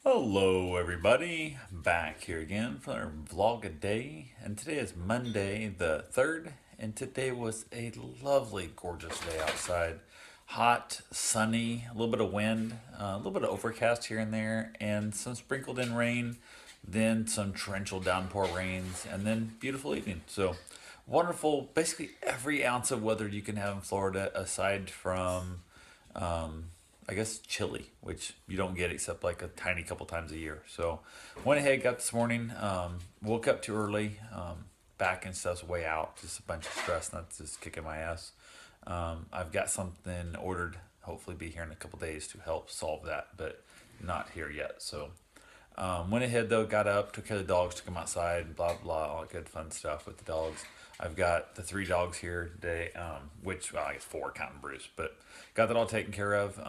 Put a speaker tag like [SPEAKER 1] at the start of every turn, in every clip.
[SPEAKER 1] Hello, everybody. Back here again for our vlog a day. And today is Monday the 3rd. And today was a lovely, gorgeous day outside. Hot, sunny, a little bit of wind, a little bit of overcast here and there, and some sprinkled in rain, then some torrential downpour rains, and then beautiful evening. So wonderful, basically every ounce of weather you can have in Florida aside from I guess chili, which you don't get except like a tiny couple times a year. So went ahead, got this morning, woke up too early, back and stuff's way out, just a bunch of stress, and that's just kicking my ass. I've got something ordered, hopefully be here in a couple days to help solve that, but not here yet. So went ahead though, got up, took care of the dogs, took them outside, blah blah, all that good fun stuff with the dogs. I've got the three dogs here today, which well, I guess four counting Bruce, but got that all taken care of.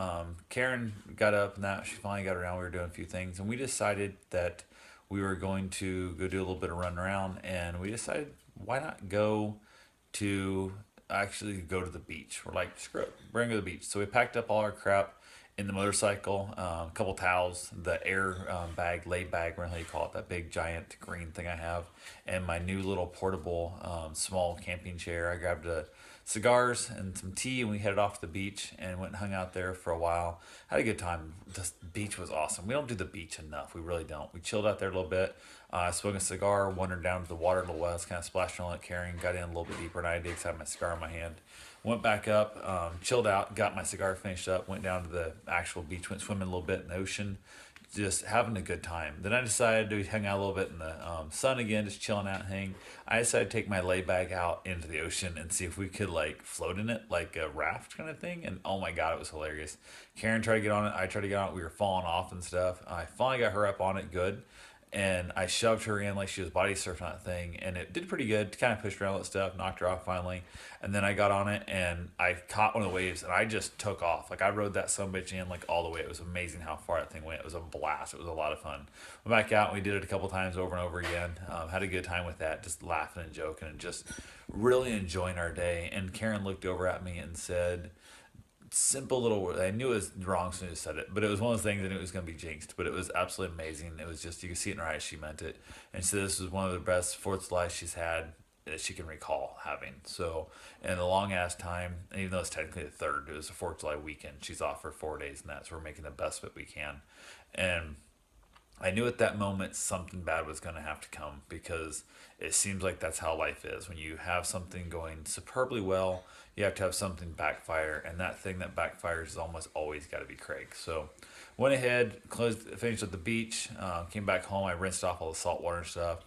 [SPEAKER 1] Karen got up and that she finally got around. We were doing a few things, and we decided that we were going to go do a little bit of run around, and we decided why not to go to the beach. We're like, screw it, we're gonna go to the beach. So we packed up all our crap in the motorcycle, a couple towels, the air bag, lay bag, whatever you call it, that big giant green thing I have, and my new little portable small camping chair. I grabbed cigars and some tea, and we headed off to the beach and went and hung out there for a while. Had a good time. The beach was awesome. We don't do the beach enough. We really don't. We chilled out there a little bit. Smoked a cigar, wandered down to the water a little while, kind of splashed around like carrying, got in a little bit deeper than I did because I had my cigar in my hand. Went back up, chilled out, got my cigar finished up, went down to the actual beach, went swimming a little bit in the ocean, just having a good time. Then I decided to hang out a little bit in the sun again, just chilling out and hang. I decided to take my lay bag out into the ocean and see if we could like float in it like a raft kind of thing. And oh my god, it was hilarious. Karen tried to get on it, I tried to get on it, we were falling off and stuff. I finally got her up on it good, and I shoved her in like she was body surfing that thing, and it did pretty good. Kind of pushed around with stuff, knocked her off finally, and then I got on it and I caught one of the waves and I just took off. Like I rode that son bitch in like all the way. It was amazing how far that thing went. It was a blast. It was a lot of fun. Went back out and we did it a couple times over and over again. Had a good time with that, just laughing and joking and just really enjoying our day. And Karen looked over at me and said, simple little word. I knew it was wrong as soon as I said it, but it was one of those things I knew it was going to be jinxed. But it was absolutely amazing. It was just, you could see it in her eyes. She meant it. And so this was one of the best Fourth of July she's had that she can recall having. So, in a long ass time, and even though it's technically the third, it was a Fourth of July weekend. She's off for 4 days, and that's so we're making the best of it we can. And I knew at that moment something bad was going to have to come because it seems like that's how life is. When you have something going superbly well, you have to have something backfire, and that thing that backfires is almost always got to be Craig. So, went ahead, finished at the beach, came back home. I rinsed off all the salt water and stuff,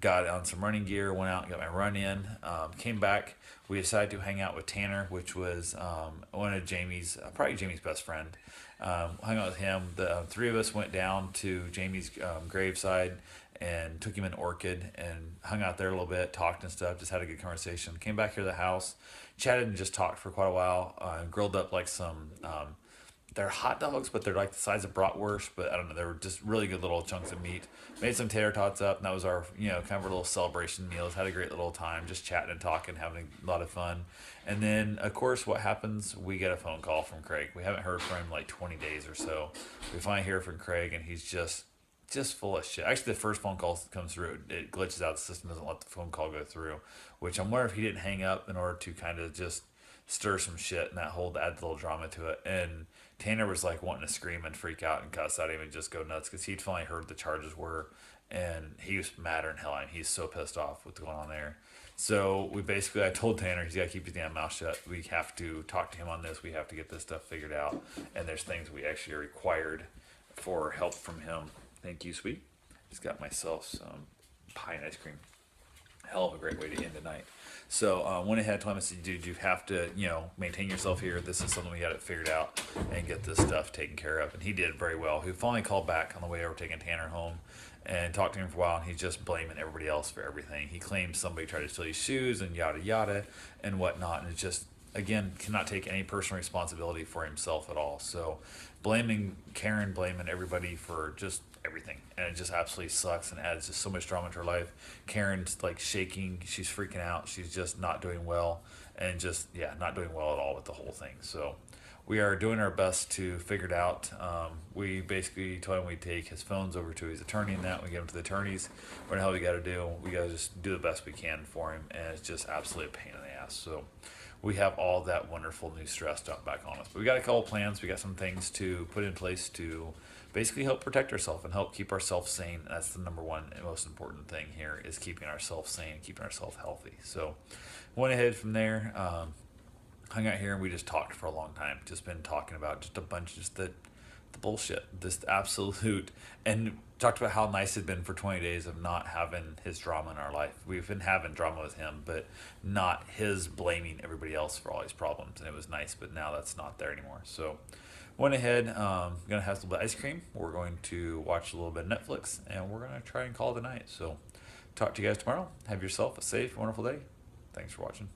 [SPEAKER 1] got on some running gear, went out and got my run in, came back. We decided to hang out with Tanner, which was one of Jamie's, probably Jamie's best friend. Hung out with him. The three of us went down to Jamie's graveside and took him an orchid and hung out there a little bit, talked and stuff, just had a good conversation. Came back here to the house, chatted and just talked for quite a while, grilled up like some they're hot dogs, but they're like the size of bratwurst. But I don't know, they were just really good little chunks of meat. Made some tater tots up, and that was our kind of our little celebration meals. Had a great little time, just chatting and talking, having a lot of fun. And then of course, what happens? We get a phone call from Craig. We haven't heard from him like 20 days or so. We finally hear from Craig, and he's just full of shit. Actually, the first phone call comes through, it glitches out. The system doesn't let the phone call go through, which I'm wondering if he didn't hang up in order to kind of just stir some shit and that whole add a little drama to it. And Tanner was like wanting to scream and freak out and cuss at him and just go nuts because he'd finally heard the charges were, and he was madder than hell. And he's so pissed off with what's going on there. So I told Tanner he's got to keep his damn mouth shut. We have to talk to him on this. We have to get this stuff figured out. And there's things we actually are required for help from him. Thank you, sweet. Just got myself some pie and ice cream. Hell of a great way to end the night. So went ahead, told him, I said, dude, you have to, maintain yourself here. This is something we got it figured out and get this stuff taken care of. And he did very well. He finally called back on the way over taking Tanner home and talked to him for a while. And he's just blaming everybody else for everything. He claims somebody tried to steal his shoes and yada yada and whatnot. And it's just, again, cannot take any personal responsibility for himself at all. So blaming Karen, blaming everybody for just everything, and it just absolutely sucks and adds just so much drama to her life. Karen's like shaking, she's freaking out, she's just not doing well, and just not doing well at all with the whole thing. So we are doing our best to figure it out. We basically told him we'd take his phones over to his attorney and that we get him to the attorneys. What the hell we got to do? We got to just do the best we can for him, and it's just absolutely a pain in the ass. So we have all that wonderful new stress dumped back on us. But we got a couple plans. We got some things to put in place to basically help protect ourselves and help keep ourselves sane. That's the number one and most important thing here is keeping ourselves sane, keeping ourselves healthy. So went ahead from there. Hung out here and we just talked for a long time. Just been talking about just a bunch of just the bullshit, just absolute, and talked about how nice it'd been for 20 days of not having his drama in our life. We've been having drama with him, but not his blaming everybody else for all his problems, and it was nice. But now that's not there anymore. So went ahead. Gonna have a little bit of ice cream. We're going to watch a little bit of Netflix, and we're gonna try and call it a night. So talk to you guys tomorrow. Have yourself a safe, wonderful day. Thanks for watching.